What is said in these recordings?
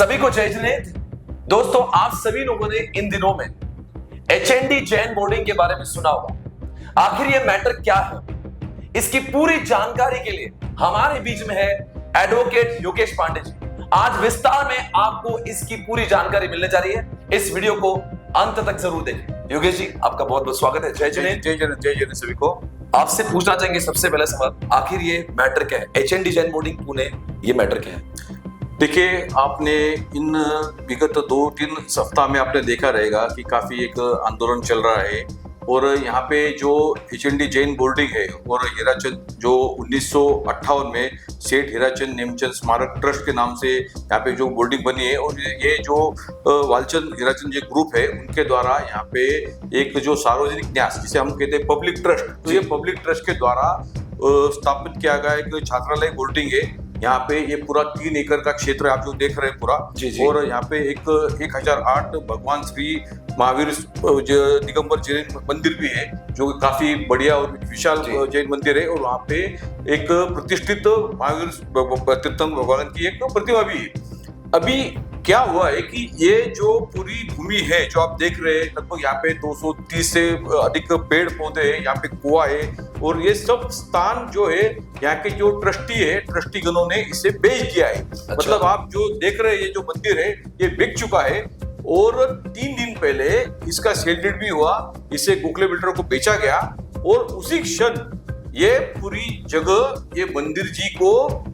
सभी को जय जिनेन्द्र। दोस्तों, आप सभी लोगों ने इन दिनों में एचएनडी जैन बोर्डिंग के बारे में सुना होगा। आखिर ये मैटर क्या है, इसकी पूरी जानकारी के लिए हमारे बीच में है एडवोकेट योगेश पांडे जी। आज विस्तार में आपको इसकी पूरी जानकारी मिलने जा रही है। इस वीडियो को अंत तक जरूर देखें। योगेश जी, आपका बहुत बहुत स्वागत है। जय जिनेन्द्र। जय जिनेन्द्र, जय जिनेन्द्र सभी को। आपसे पूछना चाहेंगे सबसे पहला सवाल, आखिर ये मैटर क्या है? एचएनडी जैन बोर्डिंग पुणे, ये मैटर क्या है? देखिए, आपने इन विगत 2-3 सप्ताह में आपने देखा रहेगा कि काफी एक आंदोलन चल रहा है और यहाँ पे जो एचएनडी जैन बोर्डिंग है और हीराचंद जो 1958 में सेठ हीराचंद नेमचंद स्मारक ट्रस्ट के नाम से यहाँ पे जो बोर्डिंग बनी है और ये जो वालचंद हीराचंद जो ग्रुप है उनके द्वारा यहाँ पे एक जो सार्वजनिक न्यास जिसे हम कहते हैं पब्लिक ट्रस्ट, तो ये पब्लिक ट्रस्ट के द्वारा स्थापित किया गया एक छात्रालय बोर्डिंग है। यहाँ पे ये पूरा 3 एकड़ का क्षेत्र आप जो देख रहे हैं पूरा जी। और यहाँ पे एक 1008 भगवान श्री महावीर दिगंबर जैन मंदिर भी है जो काफी बढ़िया और विशाल जैन मंदिर है और वहाँ पे एक प्रतिष्ठित महावीर तीर्थम भगवान की एक प्रतिमा भी है। अभी क्या हुआ है कि ये जो पूरी भूमि है जो आप देख रहे हैं, लगभग यहाँ पे 230 से अधिक पेड़ पौधे हैं, यहाँ पे कुआं है और ये सब स्थान जो है यहाँ के जो ट्रस्टी है, ट्रस्टी गणों ने इसे बेच दिया है। अच्छा। मतलब आप जो देख रहे हैं ये जो मंदिर है ये बिक चुका है और 3 दिन पहले इसका सेल डीड भी हुआ, इसे गोखले बिल्डर को बेचा गया और उसी क्षण ये पूरी जगह ये मंदिर जी को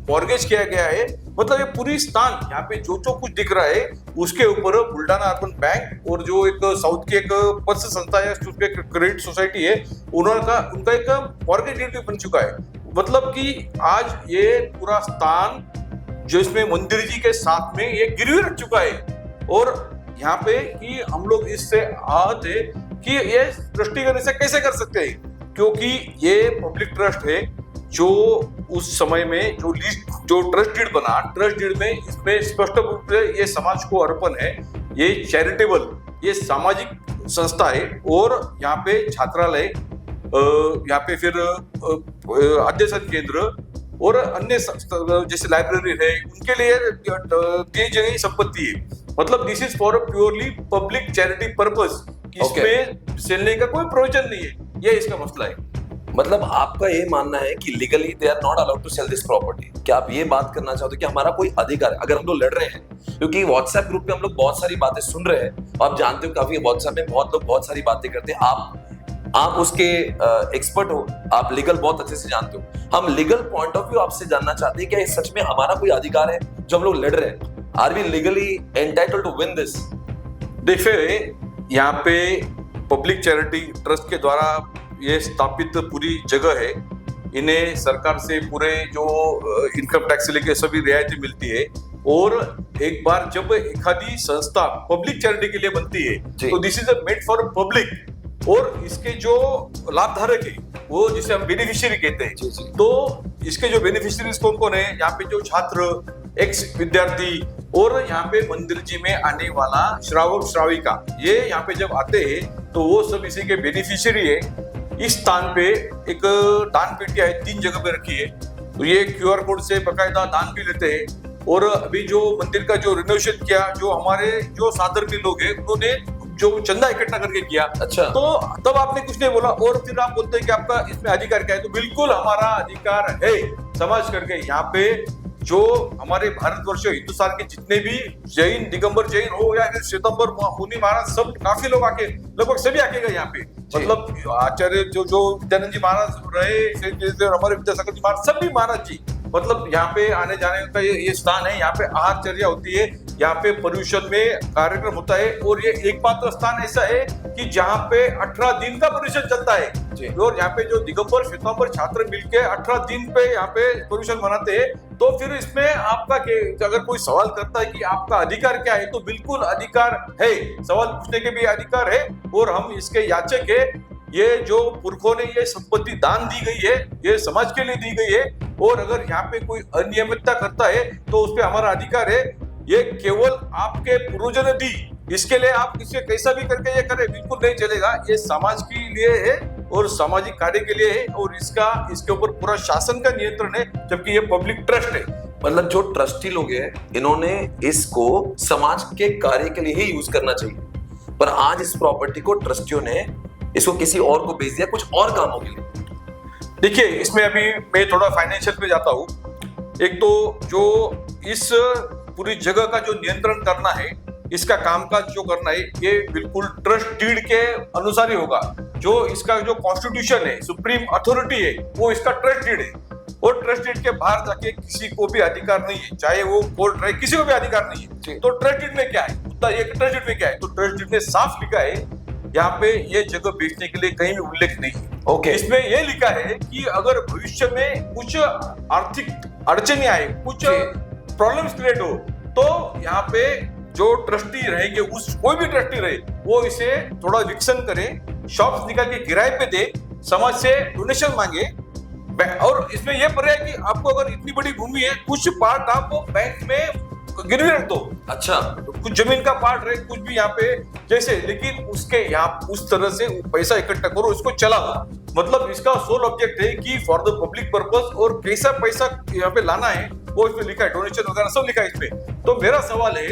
मॉर्गेज किया गया है। मतलब ये पूरी स्थान यहाँ पे जो कुछ दिख रहा है उसके ऊपर बुल्डाना अर्बन बैंक और जो एक साउथ की एक पत्स संस्था है, उसके क्रेडिट सोसाइटी है, उनका एक मॉर्गेज डीड भी बन चुका है। मतलब कि आज ये पूरा स्थान जो इसमें मंदिर जी के साथ में ये गिरवी रख चुका है और यहाँ पे कि हम लोग इससे आहत है कि ये ट्रस्टीगण इसे कैसे कर सकते हैं, क्योंकि ये पब्लिक ट्रस्ट है जो उस समय में जो ट्रस्ट डीड बना, ट्रस्ट डीड में इसमें स्पष्ट रूप से ये समाज को अर्पण है, ये चैरिटेबल, ये सामाजिक संस्था है और यहाँ पे छात्रालय, यहाँ पे फिर अध्ययन केंद्र और अन्य जैसे लाइब्रेरी है उनके लिए दी गई संपत्ति है। मतलब this is for purely public charity purpose, इसमें सेलने का कोई प्रोविजन नहीं है, ये इसका मसला है। मतलब आपका ये मानना है कि legally they are not allowed to sell this property. क्या आप ये बात करना चाहते हो कि हमारा कोई अधिकार है अगर हम लोग लड़ रहे हैं? क्योंकि व्हाट्सएप ग्रुप पे हम लोग बहुत सारी बातें सुन रहे हैं, आप जानते हो काफी व्हाट्सएप में बहुत लोग बहुत सारी बातें करते हैं। आप उसके एक्सपर्ट हो, आप लीगल बहुत अच्छे से जानते हो। हम लीगल पॉइंट ऑफ व्यू आपसे जानना चाहते हैं, क्या ये सच में हमारा कोई अधिकार है जो हम लोग लड़ रहे हैं? Are we legally entitled to win this? देखिए, यहाँ पे पब्लिक चैरिटी ट्रस्ट के द्वारा ये स्थापित पूरी जगह है, इन्हें सरकार से पूरे जो इनकम टैक्स से लेके सभी रियायतें मिलती है और एक बार जब एखादी संस्था पब्लिक चैरिटी के लिए बनती है तो this is made for public और इसके जो लाभधारक है वो जिसे हम बेनिफिशियरी कहते हैं। तो इसके जो बेनिफिशियरीज कौन कौन है, यहाँ पे जो छात्र, एक्स विद्यार्थी और यहाँ पे मंदिर जी में आने वाला श्रावक श्राविका, ये यहाँ पे जब आते हैं तो वो सब इसी के बेनिफिशियरी है। इस स्थान पे एक दान पेटियां है, 3 जगह पे रखी है, तो ये QR कोड से बकायदा दान भी लेते हैं। और अभी जो मंदिर का जो रिनोवेशन किया, जो हमारे जो साधर्मी लोग हैं उन्होंने जो चंदा इकट्ठा करके किया। अच्छा। तो तब आपने कुछ नहीं बोला और फिर आप बोलते हैं कि आपका इसमें अधिकार क्या है? तो बिल्कुल हमारा अधिकार है समझ करके यहाँ पे जो हमारे भारतवर्ष हिंदुस्तान के जितने भी जैन, दिगंबर जैन हो या फिर श्वेतांबर मुनि महाराज, सब काफी लोग आके, लगभग सभी आके गए यहाँ पे। मतलब आचार्य जो विद्यानंद जी महाराज रहे, हमारे विद्यासागर जी महाराज, सभी महाराज जी, मतलब यहाँ पे आने जाने का ये स्थान है। यहाँ पे आहारचर्या होती है, यहाँ पे पर्यूषण में कार्यक्रम होता है और ये एकमात्र स्थान ऐसा है कि जहाँ पे 18 दिन का पर्यूषण चलता है और यहाँ पे जो दिगंबर श्वेतांबर छात्र मिलके 18 दिन पे यहाँ पे पर्यूषण मनाते हैं। तो फिर इसमें आपका अगर कोई सवाल करता है कि आपका अधिकार क्या है, तो बिल्कुल अधिकार है, सवाल पूछने के भी अधिकार है और हम इसके याचक है। ये जो पुरखों ने ये संपत्ति दान दी गई है, ये समाज के लिए दी गई है और अगर यहाँ पे कोई अनियमितता करता है तो उस पर हमारा अधिकार है। ये केवल आपके पूर्वजों ने दी, इसके लिए आप इसे कैसा भी करके ये करें, बिल्कुल नहीं चलेगा। ये समाज के लिए है और सामाजिक कार्य के लिए है और इसके ऊपर पूरा शासन का नियंत्रण है, जबकि ये पब्लिक ट्रस्ट है। मतलब जो ट्रस्टी लोग हैं इन्होंने इसको समाज के कार्य के लिए ही यूज करना चाहिए, पर आज इस प्रॉपर्टी को ट्रस्टियों ने इसको किसी और को बेच दिया कुछ और कामों के लिए। देखिए, इसमें अभी मैं थोड़ा फाइनेंशियल पे जाता हूँ। एक तो जो इस पूरी जगह का जो नियंत्रण करना है, इसका कामकाज जो करना है, ये बिल्कुल ट्रस्ट डीड के अनुसार ही होगा। जो इसका जो कॉन्स्टिट्यूशन है, सुप्रीम अथॉरिटी है, वो इसका ट्रस्ट डीड है। और ट्रस्ट डीड के बाहर जाके किसी को भी अधिकार नहीं है, चाहे वो कोर्ट रहे, किसी को भी अधिकार नहीं है। तो ट्रस्ट डीड में क्या है, ये ट्रस्ट डीड में क्या है, तो ट्रस्ट डीड में साफ लिखा है, यहाँ पे ये जगह बेचने के लिए कहीं भी उल्लेख नहीं है। ओके। इसमें ये लिखा है कि अगर भविष्य में कुछ आर्थिक अड़चने आए, कुछ प्रॉब्लम्स क्रिएट हो, तो यहाँ पे जो ट्रस्टी रहेंगे, उस कोई भी ट्रस्टी रहे, वो इसे थोड़ा विकसन करे, शॉप्स निकाल के किराए पे दे, समाज से डोनेशन मांगे। और इसमें यह पर है कि आपको अगर इतनी बड़ी भूमि है, कुछ पार्ट आप बैंक में गिरवी रख दो। अच्छा, कुछ जमीन का पार्ट रहे, कुछ भी यहाँ पे जैसे, लेकिन उसके यहाँ उस तरह से पैसा इकट्ठा करो, इसको चलाओ। मतलब इसका सोल ऑब्जेक्ट है कि फॉर द पब्लिक पर्पस, और कैसा पैसा यहाँ पे लाना है वो इसमें लिखा है, डोनेशन वगैरह सब लिखा है इसमें। तो मेरा सवाल है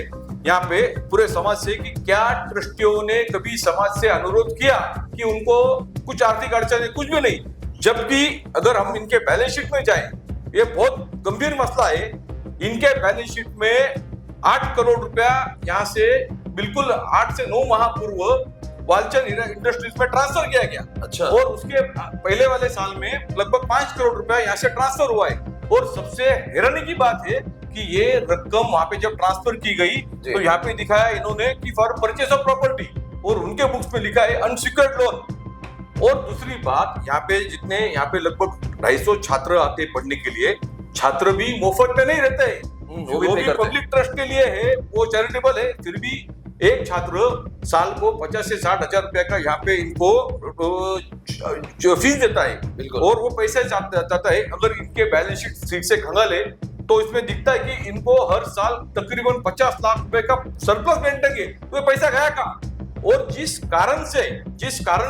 यहाँ पे पूरे समाज से कि क्या ट्रस्टियों ने कभी समाज से अनुरोध किया कि उनको कुछ आर्थिक अड़चन है? कुछ भी नहीं। जबकि अगर हम इनके बैलेंस शीट में जाएं, ये बहुत गंभीर मसला है। इनके बैलेंस शीट में 8 करोड़ रुपया यहाँ से बिल्कुल 8 से 9 माह पूर्व वालचंद इंडस्ट्रीज में ट्रांसफर किया गया। अच्छा। और उसके पहले वाले साल में लगभग 5 करोड़ रुपया यहाँ से ट्रांसफर हुआ है। और सबसे हैरानी की बात है कि ये रकम वहां पे जब ट्रांसफर की गई तो यहाँ पे दिखाया इन्होंने कि फॉर परचेस ऑफ प्रॉपर्टी, और उनके बुक्स में लिखा है अनसिक्योर्ड लोन। और दूसरी बात, यहाँ पे जितने यहाँ पे लगभग 250 छात्र आते पढ़ने के लिए, छात्र भी मुफ्त में नहीं रहते हैं, वो भी पब्लिक ट्रस्ट के लिए है, वो चैरिटेबल है। फिर भी एक छात्र साल को 50 से 60 हजार रुपया का यहाँ पे इनको फीस देता है, और वो पैसे चाहता है। अगर इनके बैलेंस शीट से खंगाले तो इसमें दिखता है कि इनको हर साल तकरीबन 50 लाख रुपए का सरप्लस मेंटेन, तो पैसा गया कहाँ? और जिस कारण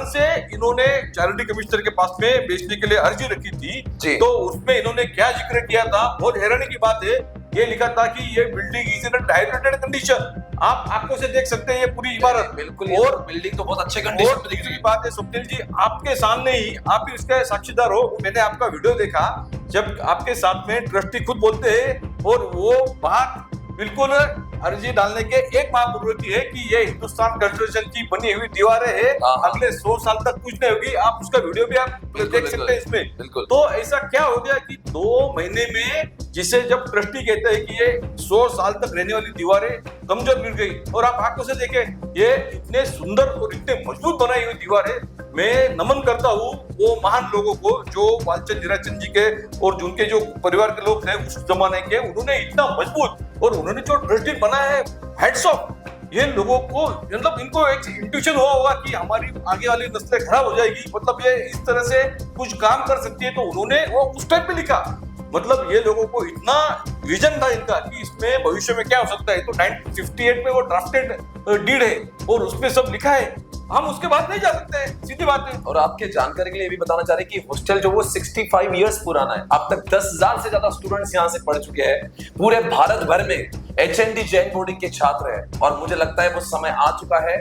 से इन्होंने चैरिटी कमिश्नर के पास में बेचने के लिए अर्जी रखी थी, तो उसमें इन्होंने क्या जिक्र किया था? बहुत हैरानी की बात है, ये लिखा था कि ये building is in directed condition. आप आंखों से देख सकते हैं ये पूरी इमारत, बिल्कुल, और बिल्डिंग तो बहुत अच्छे कंडीशन में दिख रही है। बात है स्वप्निल जी, आपके सामने ही, आप भी इसके साक्षीदार हो, मैंने आपका वीडियो देखा, जब आपके साथ में ट्रस्टी खुद बोलते हैं, और वो बात बिल्कुल अर्जी डालने के एक माह पूर्व की है कि ये हिंदुस्तान कंस्ट्रक्शन की बनी हुई दीवारें हैं, अगले 100 साल तक कुछ नहीं होगी। आप उसका वीडियो भी आप देख सकते हैं इसमें। तो ऐसा क्या हो गया कि 2 महीने में, जिसे जब ट्रस्टी कहते हैं कि ये 100 साल तक रहने वाली दीवारें कमजोर गिर गई, और आप आंखों से देखें ये इतने सुंदर और इतने मजबूत बनाई हुई दीवारें। मैं नमन करता हूँ वो महान लोगों को जो वालचंद हीराचंद जी के और उनके जो परिवार के लोग थे उस जमाने के, उन्होंने इतना मजबूत, और उन्होंने जो ट्रस्ट डीड बनाया है, हेड्स ऑफ। ये लोगों को, मतलब इनको एक इंट्यूशन हुआ होगा कि हमारी आगे वाली नस्लें खराब हो जाएगी, मतलब ये इस तरह से कुछ काम कर सकती है, तो उन्होंने वो उस टाइम पे लिखा। मतलब ये लोगों को इतना विजन था इनका कि इसमें भविष्य में क्या हो सकता है। तो 1958 में वो ड्राफ्टेड डीड है, और उसमें सब लिखा है, हम उसके बाद नहीं जा सकते हैं, सीधी बात है। और आपके जानकारी के लिए भी बताना चाह रहे हैं कि हॉस्टल जो वो 65 इयर्स पुराना है, अब तक 10,000 से ज्यादा स्टूडेंट्स यहाँ से पढ़ चुके हैं। पूरे भारत भर में HND जैन बोर्डिंग के छात्र हैं, और मुझे लगता है वो समय आ चुका है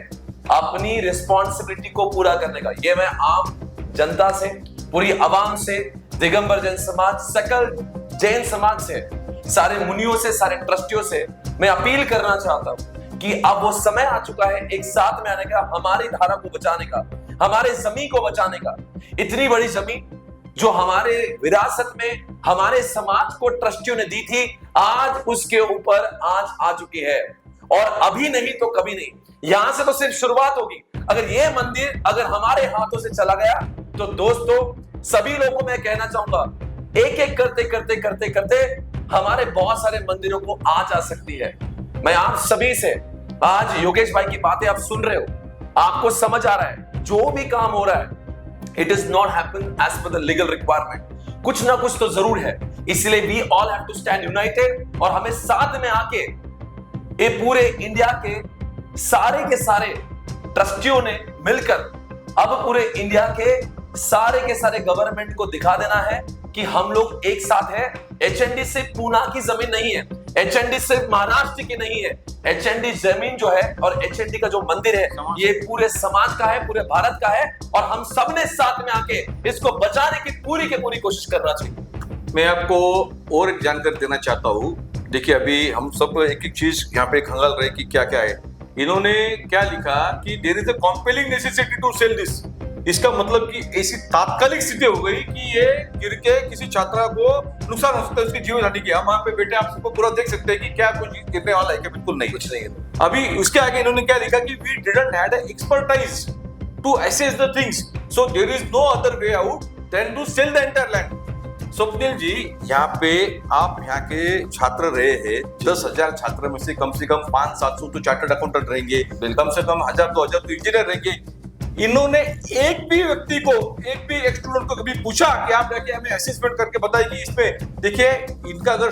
अपनी रिस्पॉन्सिबिलिटी को पूरा करने का। ये मैं आम जनता से, पूरी आवाम से, दिगंबर जैन समाज, सकल जैन समाज से, सारे मुनियों से, सारे ट्रस्टियों से मैं अपील करना चाहता हूँ कि अब वो समय आ चुका है एक साथ में आने का, हमारी धारा को बचाने का, हमारे जमीन को बचाने का। इतनी बड़ी जमीन जो हमारे विरासत में हमारे समाज को ट्रस्टियों ने दी थी, आज उसके ऊपर आंच आ चुकी है, और अभी नहीं तो कभी नहीं। यहां से तो सिर्फ शुरुआत होगी। अगर ये मंदिर अगर हमारे हाथों से चला गया, तो दोस्तों सभी लोगों को मैं कहना चाहूंगा, एक एक करते करते करते करते हमारे बहुत सारे मंदिरों को आंच आ सकती है। मैं आप सभी से, आज योगेश भाई की बातें आप सुन रहे हो, आपको समझ आ रहा है जो भी काम हो रहा है, it is not happen as per the legal requirement. कुछ ना कुछ तो जरूर है, इसलिए we all have to stand united, और हमें साथ में आके ये पूरे इंडिया के सारे ट्रस्टियों ने मिलकर अब पूरे इंडिया के सारे गवर्नमेंट को दिखा देना है कि हम लोग एक साथ हैं। एचएनडी सिर्फ पूना की जमीन नहीं है, एचएनडी सिर्फ महाराष्ट्र की नहीं है, एचएनडी जमीन जो है और एचएनडी का जो मंदिर है ये पूरे समाज का है, पूरे भारत का है और हम सबने साथ में आके इसको बचाने की पूरी कोशिश करना चाहिए। मैं आपको और एक जानकारी देना चाहता हूँ। देखिए अभी हम सब एक एक चीज यहाँ पे खंगाल रहे कि क्या क्या है। इन्होंने क्या लिखा कि there is a compelling necessity to sell this. इसका मतलब कि ऐसी तात्कालिक स्थिति हो गई कि ये गिर के किसी छात्रा को नुकसान हो सकता है, उसकी जीवन हानि की। हम वहां पे बैठे आप सबको पूरा देख सकते हैं कि क्या कुछ गिरने वाला है क्या, बिल्कुल नहीं, कुछ नहीं है। अभी उसके आगे इन्होंने क्या लिखा कि we didn't had expertise to assess the things, so there is no other way out then to sell the entire land. Swapnil ji, यहाँ पे आप यहाँ के छात्र रहे हैं, 10,000 छात्र में से कम 500-700 तो चार्टर्ड अकाउंटेंट रहेंगे, कम से कम 1,000-2,000 तो इंजीनियर रहेंगे। इन्होंने एक भी व्यक्ति को, एक भी एक स्टूडेंट को कभी पूछा कि आप जाके हमें असेसमेंट करके बताइए कि इसमें देखिए इनका अगर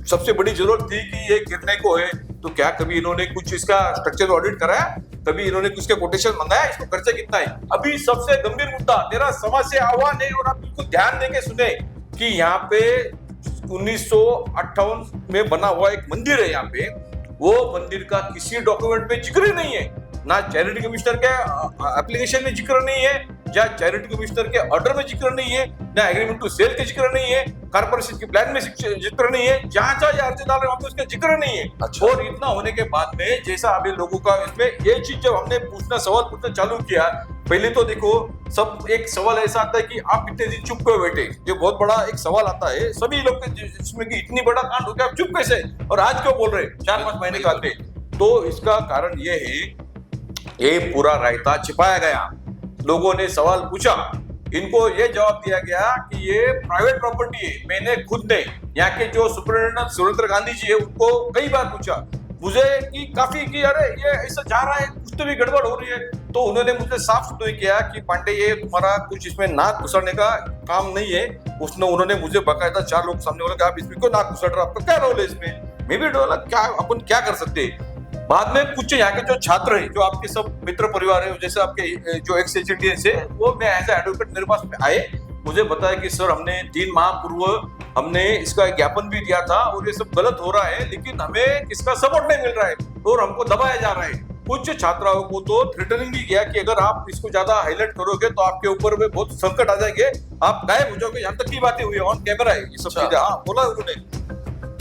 सबसे बड़ी जरूरत थी कि ये गिरने को है तो क्या कभी इन्होंने कुछ इसका स्ट्रक्चर ऑडिट कराया, कभी इन्होंने कुछ का कोटेशन मंगाया, इसको खर्चा कितना है। अभी सबसे गंभीर मुद्दा मेरा समाज से आह्वान है और आप बिल्कुल ध्यान देके सुने कि यहाँ पे 1958 में बना हुआ एक मंदिर है, यहाँ पे वो मंदिर का किसी डॉक्यूमेंट में जिक्र नहीं है, ना चैरिटी कमिश्नर के एप्लीकेशन में जिक्र नहीं है, या चैरिटी कमिश्नर के ऑर्डर में जिक्र नहीं है, ना एग्रीमेंट टू सेल के जिक्र नहीं है, कॉर्पोरेशन के प्लान में जिक्र नहीं है, जहां जहां अर्जी डाल रहे वहां पे उसका जिक्र नहीं है। अच्छा। और इतना होने के बाद में जैसा अभी लोगों का इसमें ये चीज जब हमने सवाल पूछना चालू किया, पहले तो देखो सब एक सवाल ऐसा आता है कि आप इतने दिन चुप क्यों बैठे, ये बहुत बड़ा एक सवाल आता है सभी लोग के जिसमें कि इतनी बड़ा कांड हो गया, आप चुप कैसे और आज क्यों बोल रहे 4-5 महीने के बाद। तो इसका कारण ये है, ये पूरा रायता छिपाया गया। लोगों ने सवाल पूछा, इनको ये जवाब दिया गया कि ये प्राइवेट प्रॉपर्टी है। मैंने खुद ने यहाँ के जो सुप्रिंटेंडेंट सुरेंद्र गांधी जी है उनको कई बार पूछा मुझे कि काफी कि अरे ये ऐसा जा रहा है, कुछ तो भी गड़बड़ हो रही है। तो उन्होंने मुझे साफ सुथरा किया कि पांडे ये तुम्हारा कुछ इसमें नाक घुसाने का काम नहीं है। उन्होंने मुझे बकायदा 4 लोग सामने बोला कि आप इसमें क्यों नाक घुसा रहे हो, आपका क्या रोल है इसमें। मैं भी बोला क्या अपन क्या कर सकते हैं। बाद में कुछ यहाँ के जो छात्र हैं, जो आपके सब मित्र परिवार है, जैसे आपके जो एक्स एचएनडीएस है, वो मैं एज एडवोकेट मेरे पास में आए, मुझे बताया कि सर हमने 3 माह पूर्व हमने इसका ज्ञापन भी दिया था और ये सब गलत हो रहा है, लेकिन हमें इसका सपोर्ट नहीं मिल रहा है और हमको दबाया जा रहा है। कुछ छात्राओं को तो थ्रेटनिंग भी किया कि अगर आप इसको ज्यादा हाईलाइट करोगे तो आपके ऊपर में बहुत संकट आ जाएंगे, आप गायब हो जाओगे। यहाँ तक की बातें हुई, ऑन कैमरा है ये सब चीजें। हाँ बोला उन्होंने।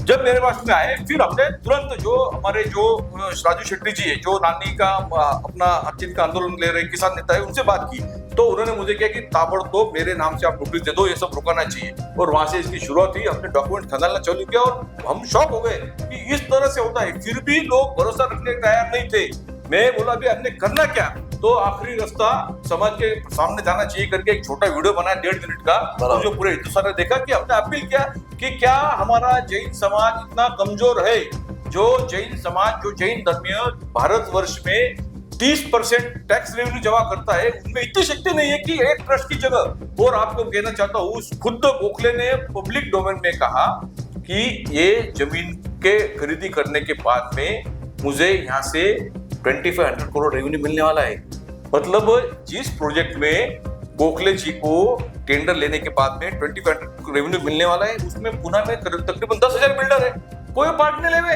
जब मेरे पास में आए फिर हमने तुरंत जो हमारे जो राजू शेट्टी जी है, जो नानी का अपना जिनका आंदोलन ले रहे किसान नेता है, उनसे बात की। तो उन्होंने मुझे किया कि ताबड़तोड़ मेरे नाम से आप नोटिस दे दो, ये सब रुकाना चाहिए। और वहां से इसकी शुरुआत हुई, हमने डॉक्यूमेंट खंगालना चालू किया और हम शॉक हो गए कि इस तरह से होता है। फिर भी लोग भरोसा रखने को तैयार नहीं थे। मैं बोला अभी हमने करना क्या, तो आखिरी रास्ता समाज के सामने जाना चाहिए करके एक छोटा वीडियो बनाया 1.5 मिनट का, तो जो पूरे हिंदुस्तान ने देखा कि हमने अपील किया कि क्या हमारा जैन समाज इतना कमजोर है, जो जैन समाज, जो जैन धर्मीय भारतवर्ष में 30% टैक्स रेवेन्यू जमा करता है, उनमें इतनी शक्ति नहीं है कि एक ट्रस्ट की जगह। और आपको कहना चाहता हूँ, खुद गोखले ने पब्लिक डोमेन में कहा कि ये जमीन के खरीदी करने के बाद में मुझे यहाँ से 2500 करोड़ रेवेन्यू मिलने वाला है। मतलब जिस प्रोजेक्ट में गोखले जी को टेंडर लेने के बाद में 2500 रेवेन्यू मिलने वाला है, उसमें पुणे में तकरीबन 10,000 बिल्डर है, कोई पार्ट नहीं लेवे।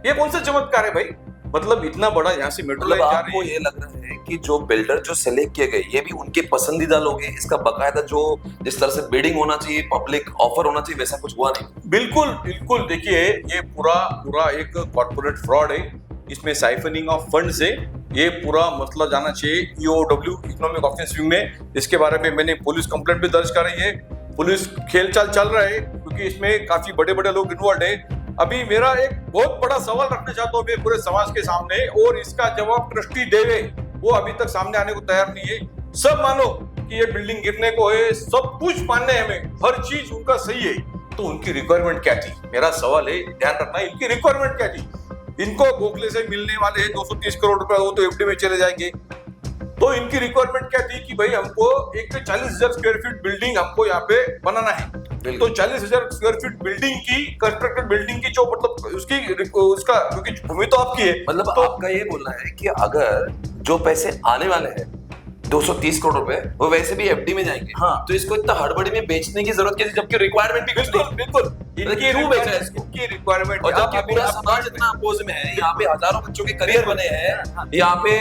ये कौन सा चमत्कार है भाई। मतलब इतना बड़ा यहाँ से मेट्रो लाइन जा रही है। आपको ये लग रहा है कि जो बिल्डर जो सिलेक्ट किए गए ये भी उनके पसंदीदा लोग हैं, इसका बकायदा जो जिस तरह से बिडिंग होना चाहिए, पब्लिक ऑफर होना चाहिए, वैसा कुछ हुआ नहीं। बिल्कुल बिल्कुल। देखिए ये पूरा एक कॉर्पोरेट फ्रॉड है, इसमें साइफनिंग ऑफ फंड्स है, ये पूरा मसला जाना चाहिए EOW, इकोनॉमिक ऑफेंस विंग में। इसके बारे में मैंने पुलिस कंप्लेंट भी दर्ज कर रही है। पुलिस खेल चाल चल रहा है क्योंकि इसमें काफी बड़े बड़े लोग इन्वॉल्व है। अभी मेरा एक बहुत बड़ा सवाल रखना चाहता हूँ मैं पूरे समाज के सामने, और इसका जवाब ट्रस्टी देवे, वो अभी तक सामने आने को तैयार नहीं है। सब मानो कि ये बिल्डिंग गिरने को है, सब कुछ मानने हमें, हर चीज उनका सही है, तो उनकी रिक्वायरमेंट क्या थी। मेरा सवाल है, ध्यान रखना, इनकी रिक्वायरमेंट क्या थी। इनको गोखले से मिलने वाले 230 करोड़ रुपए, वो तो एफडी में चले जाएंगे। तो इनकी रिक्वायरमेंट क्या थी कि भाई हमको एक 40,000 स्क्वायर फीट बिल्डिंग हमको यहाँ पे बनाना है। तो 40,000 स्क्वायर फीट बिल्डिंग की, कंस्ट्रक्टेड बिल्डिंग की जो मतलब उसका क्योंकि भूमि तो आपकी है। मतलब तो आपका ये बोलना है कि अगर जो पैसे आने वाले हैं 230 करोड़ रुपए वो वैसे भी एफडी में जाएंगे। हाँ। तो इसको इतना हड़बड़ी में बेचने की जरूरत क्या थी, जबकि रिक्वायरमेंट भी कुछ बिल्कुल नहीं। बिल्कुल क्यों बेचा है इसको? इनकी रिक्वायरमेंट और जबकि पूरा समाज इतना अपोज में है, यहाँ पे हजारों बच्चों के करियर बने हैं, यहाँ पे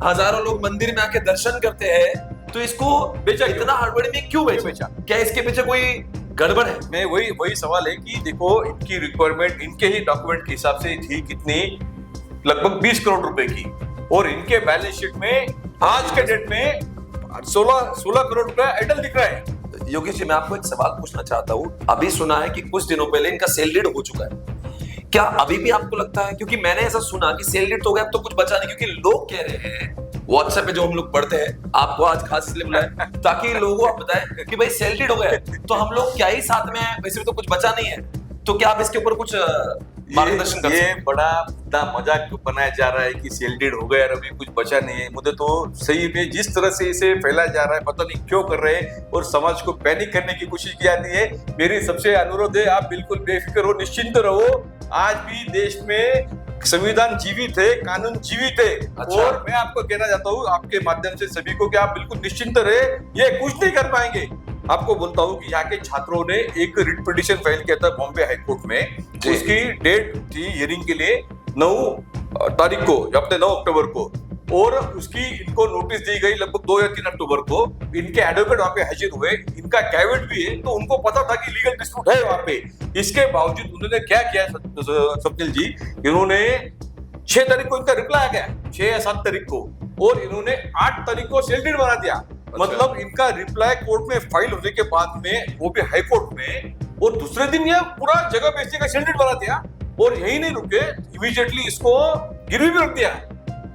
हजारों लोग मंदिर में आके दर्शन करते हैं, तो इसको बेचा क्यों? इतना हड़बड़ी में क्यों बेचा? क्या इसके पीछे कोई गड़बड़ है? मैं वही सवाल है कि देखो इनकी रिक्वायरमेट इनके ही डॉक्यूमेंट के हिसाब से थी कितनी, लगभग 20 करोड़ रुपए की, और इनके बैलेंस शीट में आज के डेट में 16 करोड़ रुपए आइडल दिख रहा है। योगेश जी, मैं आपको एक सवाल पूछना चाहता हूँ। अभी सुना है कि कुछ दिनों पहले इनका सेल डीड हो चुका है, क्या अभी भी आपको लगता है? क्योंकि मैंने ऐसा सुना कि सेल डीड तो हो गया, अब तो कुछ बचा नहीं, क्योंकि लोग कह रहे हैं व्हाट्सएप पे जो हम लोग पढ़ते हैं, आपको आज खास इसलिए बुलाया ताकि लोगों को आप बताएं कि भाई सेल डीड हो गया है, तो हम लोग क्या ही साथ में हैं, वैसे भी तो कुछ बचा नहीं है। तो क्या आप इसके ऊपर कुछ मार्गदर्शन कर सकते ये हैं? बड़ा मुद्दा मजाक क्यों बनाया जा रहा है कि सेल डीड हो गया और अभी कुछ बचा नहीं है। मुझे तो सही में जिस तरह से इसे फैलाया जा रहा है, पता नहीं क्यों कर रहे हैं, और समाज को पैनिक करने की कोशिश की जाती है। मेरी सबसे अनुरोध है, आप बिल्कुल बेफिक्र हो, निश्चिंत रहो। आज भी देश में संविधान जीवित है, कानून जीवित है। अच्छा। और मैं आपको कहना चाहता हूँ आपके माध्यम से सभी को कि आप बिल्कुल निश्चिंत रहे, ये कुछ नहीं कर पाएंगे। आपको बोलता हूँ कि यहाँ के छात्रों ने एक रिट पिटीशन फाइल किया था बॉम्बे हाई कोर्ट में। जी। उसकी डेट थी हियरिंग के लिए 9 तारीख को, अपने 9 अक्टूबर को, और उसकी इनको नोटिस दी गई लगभग 2 या 3 अक्टूबर को। इनके एडवोकेट वहां पे हाजिर हुए, इनका कैविट भी है, तो उनको पता था कि लीगल डिस्प्यूट है वहां पे। इसके बावजूद उन्होंने क्या किया स्वप्निल जी, इन्होंने 6 तारीख को इनका रिप्लाई आ गया, 6 या 7 तारीख को, और इन्होंने 8 तारीख को सेल डीड बना दिया। मतलब इनका रिप्लाई कोर्ट में फाइल होने के बाद में, वो भी हाई कोर्ट में, और दूसरे दिन ये पूरा जगह बेचने का सेल डीड बना दिया। और यही नहीं रुके, इमीडिएटली इसको गिरवी भी रख दिया।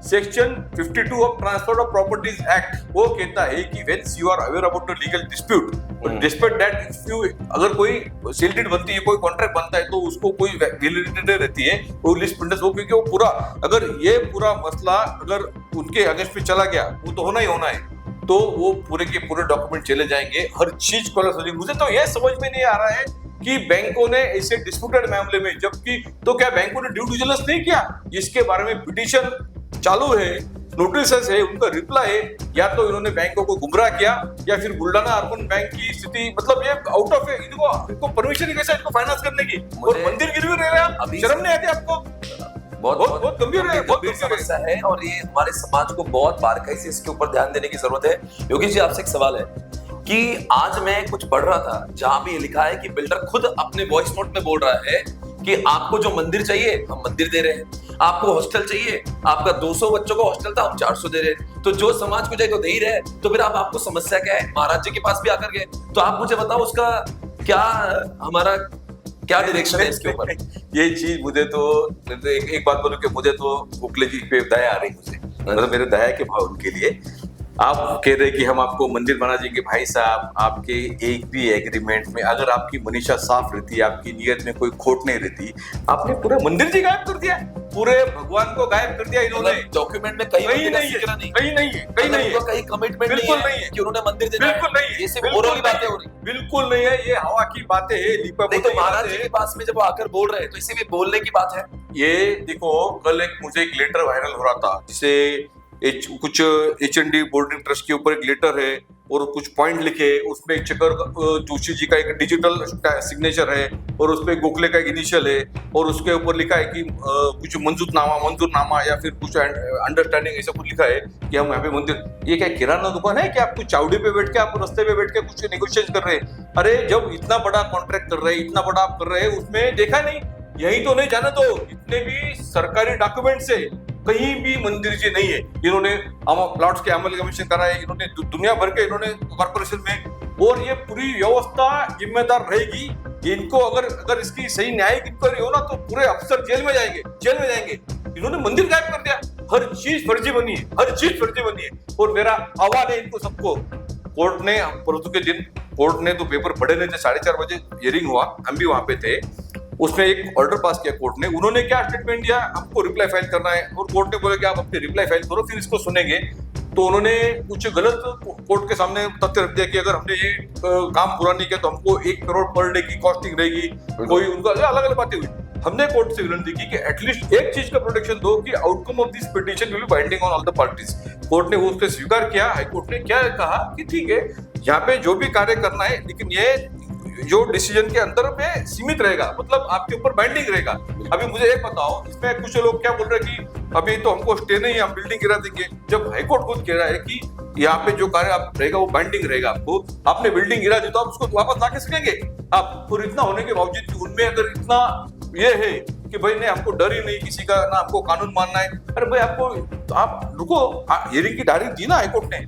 Section 52 of Transfer of Properties Act वो कहता है कि when you are aware about the legal dispute, despite that if you, अगर कोई सेल डीड बनती है, कोई कॉन्ट्रैक्ट बनता है, तो उसको कोई वैलिडिटी रहती है, वो लिस्ट प्रिंटर्स वो, क्योंकि वो पूरा, अगर ये पूरा मसला अगर उनके अगेंस्ट में चला गया, वो तो होना ही होना है, तो वो पूरे के पूरे डॉक्यूमेंट चले जाएंगे, हर चीज कोलैप्स हो जाएगी। मुझे तो यह समझ में नहीं आ रहा है कि बैंकों ने ऐसे डिस्प्यूटेड मामले में, जबकि तो क्या बैंकों ने ड्यू डिलिजेंस नहीं किया? जिसके बारे में पिटीशन चालू है, नोटिस है, उनका रिप्लाई है, या तो इन्होंने बैंकों को गुमराह किया, या फिर बुल्डाना अर्बन बैंक की स्थिति, मतलब ये आउट ऑफ है, इनको परमिशन कैसे इनको फाइनेंस करने की, और मंदिर गिरवी रह रहे हैं, अभी शर्म नहीं आती आपको? बहुत गंभीर है, बहुत गंभीर समस्या है, और ये हमारे समाज को बहुत बारीकाई से इसके ऊपर ध्यान देने की जरूरत है। योगेश जी, आपसे एक सवाल है कि आज मैं कुछ पढ़ रहा था जहां भी ये लिखा है कि बिल्डर खुद अपने वॉइस नोट में बोल रहा है कि आपको जो मंदिर चाहिए हम मंदिर दे रहे हैं, आपको हॉस्टल चाहिए, आपका 200 बच्चों का हॉस्टल था हम 400 दे रहे हैं, तो जो समाज को चाहिए तो दे ही रहे। तो फिर आपको समस्या क्या है? महाराज जी के पास भी आकर गए, तो आप मुझे बताओ उसका क्या, हमारा क्या डायरेक्शन है इसके ऊपर? ये चीज मुझे तो एक बात बोलूं कि मुझे तो गोखले जी पे दया आ रही, मुझे मतलब मेरे दया के भाव उनके लिए। आप कह रहे कि हम आपको मंदिर बना देंगे, भाई साहब आपके एक भी एग्रीमेंट में अगर आपकी मनीषा साफ रहती, आपकी नियत में कोई खोट नहीं रहती, आपने पूरा मंदिर जी गायब कर दिया, पूरे भगवान को गायब कर दिया इन्होंने। डॉक्यूमेंट में कहीं नहीं है, कहीं नहीं है, कहीं नहीं है, कहीं कमिटमेंट बिल्कुल नहीं है कि उन्होंने मंदिर देना है। बिल्कुल नहीं है, ये सिर्फ ओरल बातें हो रही। बिल्कुल नहीं है, ये हवा की बातें है, लीपा नहीं तो महाराज जी के पास में जब वो आकर बोल रहे हैं तो इसी में बोलने की बात है। ये देखो, कल मुझे एक लेटर वायरल हो रहा था, जिसे कुछ HND बोर्डिंग ट्रस्ट के ऊपर एक लेटर है, और कुछ पॉइंट लिखे, उसमें चकर जोशी जी का एक डिजिटल सिग्नेचर है, और उसपे गोखले का एक इनिशियल है, और उसके ऊपर लिखा है कि कुछ मंजूरनामा या फिर कुछ अंडरस्टैंडिंग ऐसा कुछ लिखा है कि हम यहाँ पे मंदिर। ये क्या किराना दुकान है कि आप कुछ चावड़ी पे बैठ के, आप रास्ते पे बैठ के कुछ नेगोशिएशन कर रहे हैं? अरे जब इतना बड़ा कॉन्ट्रैक्ट कर रहे हैं, इतना बड़ा आप कर रहे हैं, उसमें देखा नहीं, यही तो नहीं जाना, तो इतने भी सरकारी डॉक्यूमेंट से कहीं भी मंदिर जी नहीं है। इन्होंने प्लॉट्स के अमल कमीशन कराए, इन्होंने दुनिया भर के इन्होंने कॉर्पोरेशन में, और ये पूरी व्यवस्था जिम्मेदार रहेगी। इनको अगर इसकी सही न्यायिक इंक्वायरी हो ना, तो पूरे अफसर जेल में जाएंगे। इन्होंने मंदिर गायब कर दिया, हर चीज फर्जी बनी है, और मेरा आह्वान है इनको सबको। कोर्ट ने परसों के दिन, कोर्ट ने तो पेपर पढ़े नहीं थे, 4:30 बजे हियरिंग हुआ, हम भी वहां पे थे। उसमें एक ऑर्डर पास किया कोर्ट ने, उन्होंने क्या स्टेटमेंट दिया, हमको रिप्लाई फाइल करना है, और कोर्ट ने बोला कि आप अपनी रिप्लाई फाइल करो, फिर इसको सुनेंगे। तो उन्होंने कुछ गलत कोर्ट के सामने तथ्य रख दिया कि अगर हमने ये काम पूरा नहीं किया तो हमको 1 करोड़ पर डे की कॉस्टिंग रहेगी, कोई उनका अलग अलग बातें हुई। हमने कोर्ट से विनती की कि एटलीस्ट एक चीज का प्रोटेक्शन दो कि outcome of this petition will be binding on all the parties. Court ने वो उससे स्वीकार किया। हाईकोर्ट ने क्या कहा कि ठीक है, यहाँ पे जो भी कार्य करना है, लेकिन ये जो डिसीजन के अंदर में सीमित रहेगा, मतलब आपके ऊपर बाइंडिंग रहेगा। अभी मुझे एक बताओ, इसमें कुछ लोग क्या बोल रहे हैं कि अभी तो हमको स्टे नहीं, हम बिल्डिंग गिरा देंगे, जब हाईकोर्ट खुद कह रहा है कि यहाँ पे जो कार्य आप रहेगा वो बाइंडिंग रहेगा। आपको आपने बिल्डिंग गिरा दी तो आप उसको वापस ला के सकेंगे आप। और इतना होने के बावजूद उनमें अगर इतना ये है कि भाई नहीं, हमको डर ही नहीं किसी का, ना हमको कानून मानना है। अरे भाई आपको, आप रुको, हियरिंग की तारीख दी ना हाईकोर्ट ने,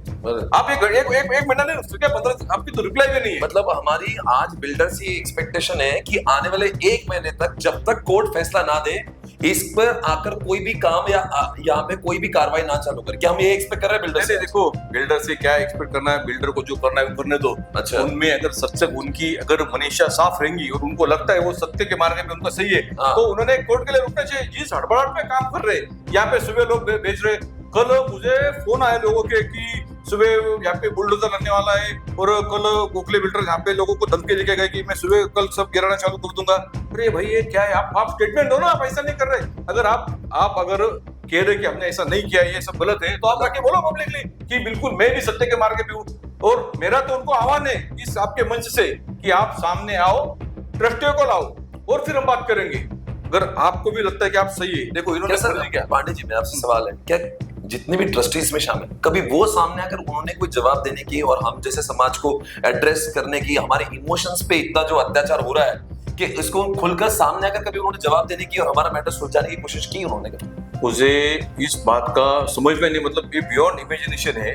आप एक महीना नहीं, उसके 15 आपकी तो रिप्लाई भी नहीं है। मतलब हमारी आज बिल्डर से एक्सपेक्टेशन है कि आने वाले 1 महीने तक, जब तक कोर्ट फैसला ना दे, इस पर आकर कोई भी काम या यहाँ पे कोई भी कार्रवाई ना चालू करे। क्या हम ये एक्सपेक्ट कर रहे हैं बिल्डर से? देखो, बिल्डर से क्या एक्सपेक्ट करना है, बिल्डर को जो करना है वो करने दो। अच्छा। उनमें अगर सच उनकी अगर मनीषा साफ रहेंगी और उनको लगता है वो सत्य के मार्ग में उनका सही है, तो उन्होंने कोर्ट के लिए रुकना चाहिए। जिस हड़बड़ाहट में काम कर रहे, यहाँ पे सुबह लोग भेज रहे, कल मुझे फोन आए लोगों के कि सुबह यहाँ पे बुलडोजर लगने वाला है, और कल गोखले बिल्डर यहाँ पे लोगों को धमकी देके गए कि मैं सुबह कल सब गिराना चालू कर दूंगा। अरे भाई ये क्या है? आप स्टेटमेंट दो ना, आप ऐसा नहीं कर रहे। अगर आप अगर कह रहे कि हमने ऐसा नहीं किया, ये सब गलत है, तो आप आके बोलो पब्लिकली कि बिल्कुल मैं भी सत्य के मार्ग पे हूँ। और मेरा तो उनको आह्वान है इस आपके मंच से कि आप सामने आओ, ट्रस्टियों को लाओ, और फिर हम बात करेंगे। अगर आपको भी लगता है कि आप सही है, देखो इन्होंने क्या पांडे जी, मेरा आपसे सवाल है, क्या जितने भी ट्रस्टीज में शामिल, कभी वो सामने आकर उन्होंने कोई जवाब देने की और हम जैसे समाज को एड्रेस करने की, हमारे इमोशंस पे इतना जो अत्याचार हो रहा है कि इसको खुलकर सामने आकर कभी उन्होंने जवाब देने की और हमारा मैटर सुलझाने की कोशिश की उन्होंने? मुझे इस बात का समझ में नहीं, मतलब ये बियॉन्ड इमेजिनेशन है।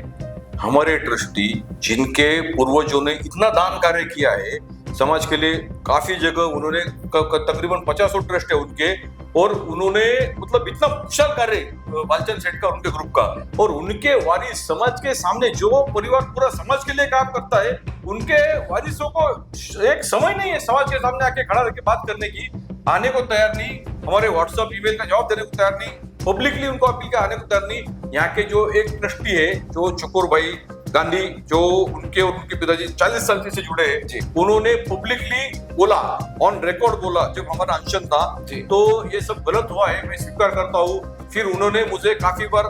हमारे ट्रस्टी जिनके पूर्वजों ने इतना दान कार्य किया है समाज के लिए, काफी जगह उन्होंने तकरीबन 50 ट्रस्ट है उनके, और उन्होंने मतलब इतना विशाल कार्य बालचंद सेठ का, उनके ग्रुप का, और उनके वारिस समाज के सामने जो परिवार पूरा समाज के लिए काम करता है, उनके वारिसों को एक समय नहीं है समाज के सामने आके खड़ा रह बात करने की, आने को तैयार नहीं, हमारे व्हाट्सएप ईमेल का जवाब देने को तैयार नहीं, पब्लिकली उनको अपील का आने को तैयार नहीं। यहाँ के जो एक ट्रस्टी है जो चकोर भाई गांधी, जो उनके और उनके पिताजी 40 साल से जुड़े हैं, उन्होंने पब्लिकली बोला, ऑन रिकॉर्ड बोला, जब हमारा अनशन था तो ये सब गलत हुआ है, मैं स्वीकार करता हूँ। फिर उन्होंने मुझे काफी बार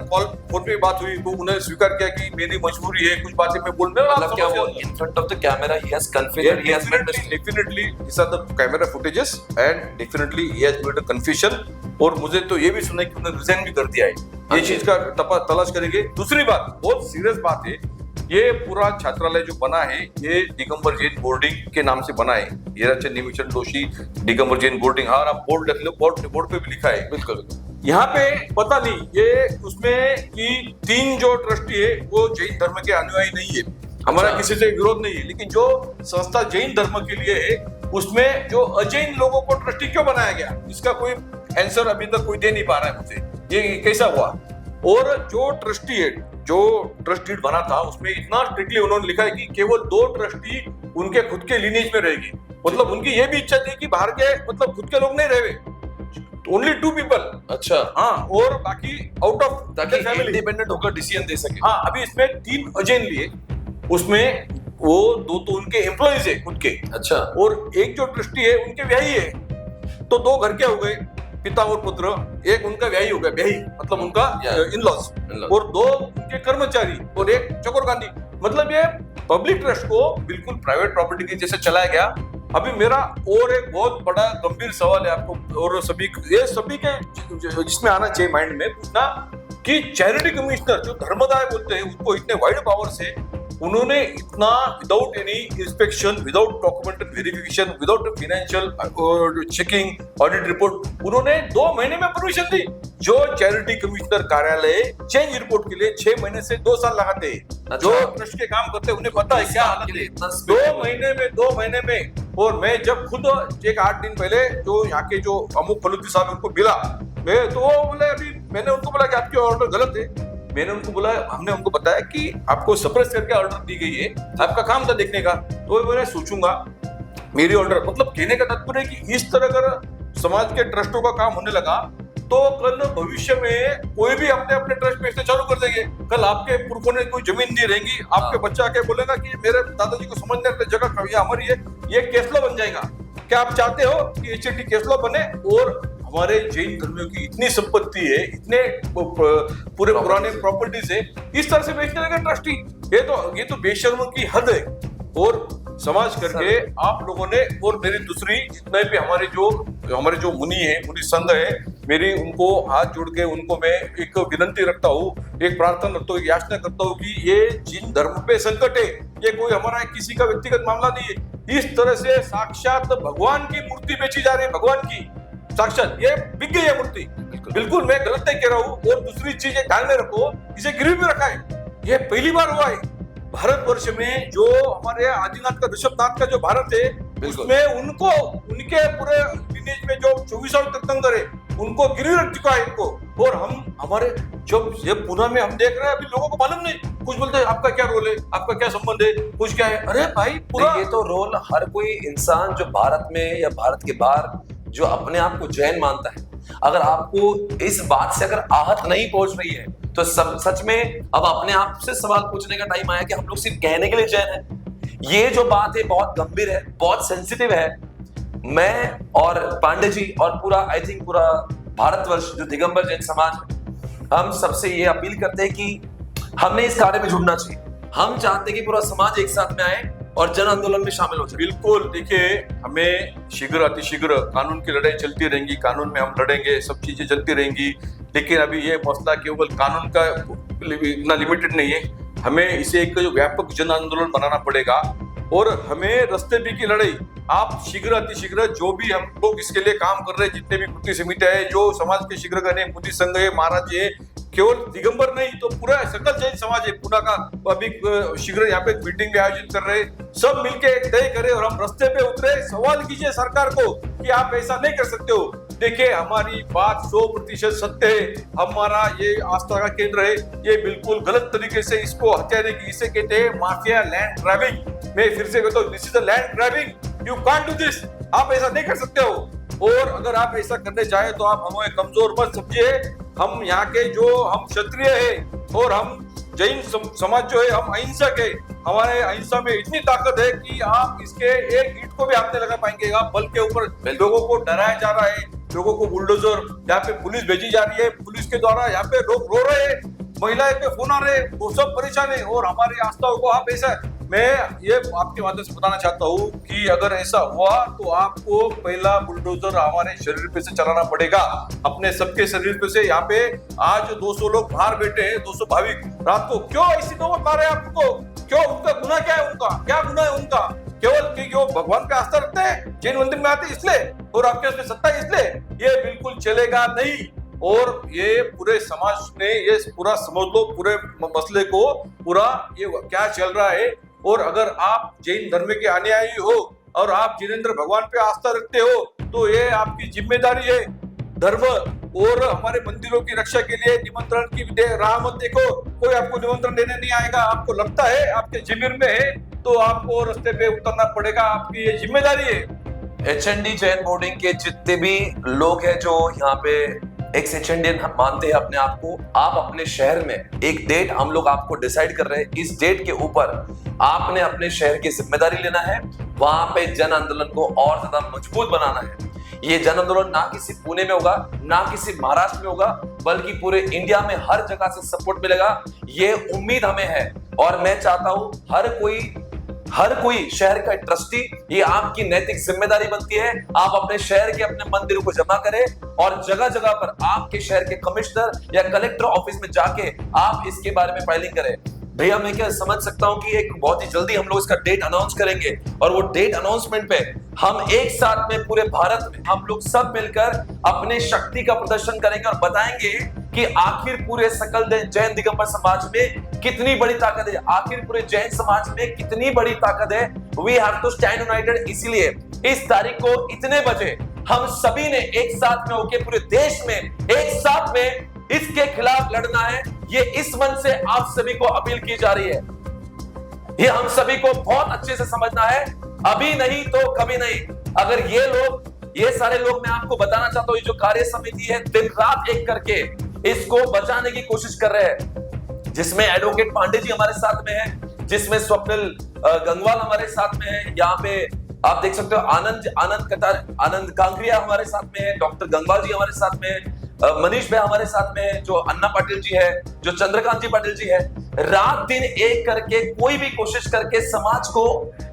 फोन पे बात हुई तो उन्होंने स्वीकार किया कि मेरी मजबूरी है, कुछ बातें मैं बोल रहा हूं। क्या वो in front of the camera he has confessed, he has made definitely this are the camera footages and definitely he has made a confession. और मुझे तो ये भी सुना कि उन्होंने रिजाइन भी कर दिया है। ये चीज का तलाश करेंगे। दूसरी बात, बहुत सीरियस बात है, ये पूरा छात्रालय जो बना है ये दिगंबर जैन बोर्डिंग के नाम से बना है, हीराचंद निमिषन जोशी दिगंबर जैन बोर्डिंग। हाँ, आप बोर्ड लिख लो, बोर्ड पे भी लिखा है। बिल्कुल। यहाँ पे पता नहीं ये उसमें कि 3 जो ट्रस्टी है वो जैन धर्म के अनुयायी नहीं है, हमारा किसी से विरोध नहीं है, लेकिन जो संस्था जैन धर्म के लिए है उसमें जो अजैन लोगों को ट्रस्टी क्यों बनाया गया, इसका कोई आंसर अभी तक कोई दे नहीं पा रहा है मुझे, ये कैसा हुआ। और जो ट्रस्टी है, जो ट्रस्ट डीड बना था उसमें इतना स्ट्रिक्टली उन्होंने लिखा है कि केवल 2 ट्रस्टी उनके खुद के लिनेज में रहेगी, मतलब उनकी ये भी इच्छा थी कि बाहर के, मतलब खुद के लोग नहीं रहे, ओनली 2 पीपल। अच्छा। हाँ, और बाकी आउट ऑफ, ताकि इंडिपेंडेंट होकर डिसीजन दे सके। हाँ, अभी इसमें 3 अजैन लिए, उसमें वो 2 तो उनके एम्प्लॉइज है खुद के। अच्छा। और एक जो ट्रस्टी है उनके व्याही है, तो 2 घर के हो गए, पिता और पुत्र, एक उनका व्याही हो गया, व्याही मतलब उनका इन-लॉज, और 2 उनके कर्मचारी और एक चकोर गांधी। मतलब ये पब्लिक ट्रस्ट को बिल्कुल प्राइवेट प्रॉपर्टी के जैसे चलाया गया। अभी मेरा और एक बहुत बड़ा गंभीर सवाल है आपको और सभी के जिसमें आना चाहिए माइंड में, पूछना कि चैरिटी कमिश्नर जो धर्मदाय बोलते हैं, उनको इतने वाइड पावर्स है, उन्होंने इतना without any inspection, without documented verification, without financial checking, audit report, उन्होंने 2 महीने में परमिशन दी। जो चैरिटी कमिश्नर कार्यालय चेंज रिपोर्ट के लिए 6 महीने से 2 साल लगाते हैं, जो ट्रस्ट के काम करते हैं उन्हें पता है क्या हालत है। 2 महीने में। और मैं जब खुद एक 8 दिन पहले जो यहाँ के जो अमुक फलूदी साहब उनको मिला, मैं तो वो बोले, अभी मैंने उनको बोला कि आपके ऑर्डर गलत है। मैंने उनको बोला, हमने उनको बताया कि आपको सप्रेस करके ऑर्डर दी गई है, आपका काम था देखने का, तो मैं सोचूंगा मेरी ऑर्डर, मतलब कहने का तात्पर्य है कि इस तरह अगर समाज के ट्रस्टों का काम होने लगा तो कल भविष्य में कोई भी अपने अपने ट्रस्ट बेचने चालू कर देंगे। कल आपके पुरखों ने कोई जमीन नहीं रहेगी, आपके बच्चा आके बोलेगा कि मेरे दादाजी को समझने की जगह हमारी है, ये केस लॉ बन जाएगा। क्या आप चाहते हो कि एचटी केस लॉ बने और हमारे जैन धर्मियों की इतनी संपत्ति है, इतने पूरे पुराने प्रॉपर्टीज है, इस तरह से बेचने लगे ट्रस्टी। ये तो बेशर्म की हद है। और समाज करके आप लोगों ने, और मेरी दूसरी जितने भी हमारे जो मुनि है, मुनि संघ है, मेरी उनको हाथ जोड़ के उनको मैं एक विनंती रखता हूँ, एक प्रार्थना रखता हूँ, एक याचना करता हूँ कि ये जिन धर्म पे संकट है, ये कोई हमारा किसी का व्यक्तिगत मामला नहीं है। इस तरह से साक्षात भगवान की मूर्ति बेची जा रही है, भगवान की साक्षात, ये बिक गई है मूर्ति। बिल्कुल मैं गलत नहीं कह रहा हूँ। और दूसरी चीज ध्यान में रखो, इसे गिरवी में रखा है, ये पहली बार हुआ है भारतवर्ष में। जो हमारे आदिनाथ का, ऋषभनाथ का जो भारत है, उसमें उनको, उनके पूरे लिनेज में जो 24 तीर्थंकर है, उनको गिरवी रख चुका है इनको। और हम हमारे जब ये पुणे में हम देख रहे हैं, अभी लोगों को मालूम नहीं, कुछ बोलते हैं आपका क्या रोल है, आपका क्या संबंध है, कुछ क्या है। अरे भाई पूरा ये तो रोल हर कोई इंसान जो भारत में या भारत के बाहर जो अपने आप को जैन मानता है, अगर आपको इस बात से अगर आहत नहीं पहुंच रही है, तो सच में अब अपने आप से सवाल पूछने का टाइम आया कि हम लोग सिर्फ कहने के लिए जैन हैं। ये जो बात है बहुत गंभीर है, बहुत सेंसिटिव है। मैं और पांडे जी और पूरा आई थिंक पूरा भारतवर्ष जो दिगंबर जैन समाज है, हम सबसे ये अपील करते हैं कि हमने इस कार्य में जुड़ना चाहिए। हम चाहते हैं कि पूरा समाज एक साथ में आए और जन आंदोलन में शामिल हो जाए। बिल्कुल, देखिए हमें शीघ्र अतिशीघ्र कानून की लड़ाई चलती रहेंगी, कानून में हम लड़ेंगे, सब चीजें चलती रहेंगी। लेकिन अभी ये मसला केवल कानून का इतना लिमिटेड नहीं है, हमें इसे एक व्यापक जन आंदोलन बनाना पड़ेगा। और हमें रास्ते भी की लड़ाई, आप शीघ्र अतिशीघ्र जो भी हम लोग इसके लिए काम कर रहे हैं, जितने भी कृति समिति है, जो समाज के शीघ्र करने, मुनि संघ है, महाराज है, केवल दिगंबर नहीं तो पूरा सकल जैन समाज है पुणे का, अभी शीघ्र यहाँ पे मीटिंग भी आयोजित कर रहे हैं। सब मिलके एक तय करें और हम रास्ते पे उतरे, सवाल कीजिए सरकार को कि आप ऐसा नहीं कर सकते हो। देखिए हमारी बात 100% सत्य है, हमारा ये आस्था का केंद्र है, ये बिल्कुल गलत तरीके से इसको हत्याने की, इसे कहते हैं माफिया लैंड ग्रैबिंग। मैं फिर से कहता हूँ, this is a land grabbing, you can't do this, आप ऐसा नहीं कर सकते हो। और अगर आप ऐसा करने चाहे तो आप हमें कमजोर मत समझिए। हम यहाँ के जो हम क्षत्रिय है और हम जैन समाज जो है, हम अहिंसक है, हमारे अहिंसा में इतनी ताकत है कि आप इसके एक ईंट को भी हाथ नहीं लगा पाएंगे। आप बल के ऊपर लोगों को डराया जा रहा है, लोगों को बुलडोजर, यहाँ पे पुलिस भेजी जा रही है, पुलिस के द्वारा यहाँ पे लोग रो रहे हैं, महिलाएं पे फोन आ रहे, वो सब परेशान है। और हमारी आस्थाओं को आप ऐसा, मैं ये आपके माध्यम से बताना चाहता हूँ कि अगर ऐसा हुआ तो आपको पहला बुलडोजर हमारे शरीर पे से चलाना पड़ेगा, अपने सबके शरीर पे से। यहाँ पे आज 200 लोग बाहर बैठे हैं, 200 भाविक रात को, क्यों ऐसी नौबत मारे आपको? क्यों? उनका गुनाह क्या है? उनका क्या गुनाह है? उनका केवल कि जो भगवान पे आस्था रखते हैं, जैन मंदिर में आते इसलिए, और आपके उसमें सत्ता इसलिए, ये बिल्कुल चलेगा नहीं। और ये पूरे समाज ने ये पूरा समझ लो, पूरे मसले को पूरा ये क्या चल रहा है। और अगर आप जैन धर्म के अनुयायी हो और आप जिनेंद्र भगवान पे आस्था रखते हो, तो ये आपकी जिम्मेदारी है। धर्म और हमारे मंदिरों की रक्षा के लिए निमंत्रण की राह मत देखो, कोई आपको निमंत्रण देने नहीं आएगा। आपको लगता है आपके जिम्मेदारी में है तो आपको रास्ते पे उतरना पड़ेगा, आपकी ये जिम्मेदारी है। एचएनडी जैन बोर्डिंग के जितने भी लोग हैं जो यहाँ पे एक्स एचएनडियन मानते हैं अपने आप को, आप अपने शहर में एक डेट हम लोग आपको डिसाइड कर रहे हैं, इस डेट के ऊपर आपने अपने शहर की जिम्मेदारी लेना है, वहां पे जन आंदोलन को और ज्यादा मजबूत बनाना है। ये जन आंदोलन ना किसी पुणे में होगा, ना किसी महाराष्ट्र में होगा, बल्कि पूरे इंडिया में हर जगह से सपोर्ट मिलेगा, ये उम्मीद हमें है। और मैं चाहता हूं हर कोई शहर का ट्रस्टी, ये आपकी नैतिक जिम्मेदारी बनती है, आप अपने शहर के अपने मंदिरों को जमा करें और जगह जगह पर आपके शहर के कमिश्नर या कलेक्टर ऑफिस में जाके आप इसके बारे में फाइलिंग करें। भैया मैं क्या समझ सकता हूं कि एक बहुत ही जल्दी हम लोग इसका डेट अनाउंस करेंगे, और वो डेट अनाउंसमेंट पे हम एक साथ में पूरे भारत में हम लोग सब मिलकर अपने शक्ति का प्रदर्शन करेंगे और बताएंगे कि आखिर पूरे सकल जैन दिगंबर समाज में कितनी बड़ी ताकत है, आखिर पूरे जैन समाज में कितनी बड़ी ताकत है। We have to stand united. इसीलिए इस तारीख को इतने बजे हम सभी ने एक साथ में होकर पूरे देश में एक साथ में इसके खिलाफ लड़ना है। ये इस मन से आप सभी को अपील की जा रही है, ये हम सभी को बहुत अच्छे से समझना है, अभी नहीं तो कभी नहीं। अगर ये सारे लोग, मैं आपको बताना चाहता हूं, ये जो कार्य समिति है दिन रात एक करके इसको बचाने की कोशिश कर रहे हैं, जिसमें एडवोकेट पांडे जी हमारे साथ में है, जिसमें स्वप्निल गंगवाल हमारे साथ में है, यहाँ पे आप देख सकते हो आनंद कांकरिया हमारे साथ में है, डॉक्टर गंगवार जी हमारे साथ में है, मनीष भाई हमारे साथ में है, जो अन्ना पाटिल जी है, जो चंद्रकांत जी पाटिल जी है। रात दिन एक करके कोई भी कोशिश करके समाज को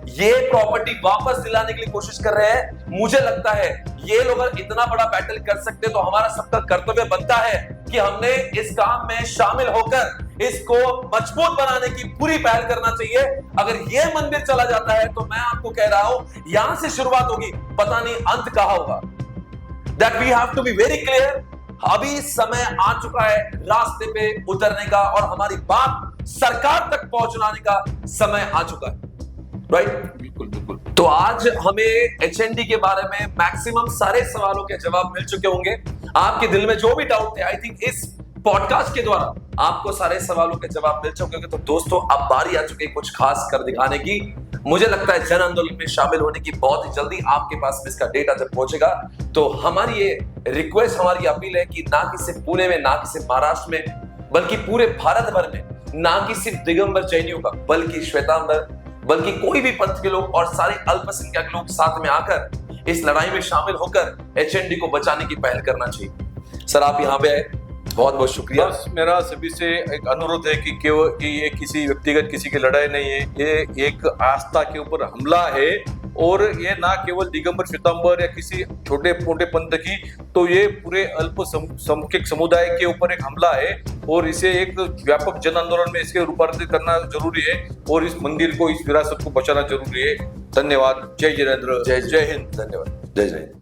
ये प्रॉपर्टी वापस दिलाने के लिए कोशिश कर रहे हैं। मुझे लगता है ये लोग अगर इतना बड़ा बैटल कर सकते तो हमारा सबका कर्तव्य बनता है कि हमने इस काम में शामिल होकर इसको मजबूत बनाने की पूरी पहल करना चाहिए। अगर ये मंदिर चला जाता है तो मैं आपको कह रहा हूं यहां से शुरुआत होगी, पता नहीं अंत कहां होगा। That we have to be very clear. अभी समय आ चुका है रास्ते पे उतरने का और हमारी बात सरकार तक पहुंचाने का समय आ चुका है, राइट? बिल्कुल बिल्कुल। तो आज हमें एचएनडी के बारे में मैक्सिमम सारे सवालों के जवाब मिल चुके होंगे। आपके दिल में जो भी डाउट थे, आई थिंक इस पॉडकास्ट के द्वारा आपको सारे सवालों के जवाब मिल चुके होंगे। तो दोस्तों, अब बारी आ चुकी है कुछ खास कर दिखाने की। मुझे लगता है जन आंदोलन में शामिल होने की बहुत ही जल्दी आपके पास में इसका डेटा जब पहुंचेगा तो हमारी ये रिक्वेस्ट, हमारी अपील है कि ना कि सिर्फ पुणे में, ना कि सिर्फ महाराष्ट्र में, बल्कि पूरे भारत भर में, ना कि सिर्फ दिगंबर जैनियों का, बल्कि श्वेतांबर, बल्कि कोई भी पंथ के लोग और सारे अल्पसंख्यक लोग साथ में आकर इस लड़ाई में शामिल होकर एचएनडी को बचाने की पहल करना चाहिए। सर, आप यहाँ पे आए, बहुत बहुत शुक्रिया। बस मेरा सभी से एक अनुरोध है कि केवल कि ये किसी व्यक्तिगत किसी की लड़ाई नहीं है, ये एक आस्था के ऊपर हमला है। और ये ना केवल दिगंबर श्वेतांबर या किसी छोटे मोटे पंथ की, तो ये पूरे अल्पसंख्यक समुदाय के ऊपर एक हमला है और इसे एक व्यापक जन आंदोलन में इसके रूपांतरित करना जरूरी है और इस मंदिर को, इस विरासत को बचाना जरूरी है। धन्यवाद। जय जिनेंद्र। जय हिंद। धन्यवाद। जय जय हिंद।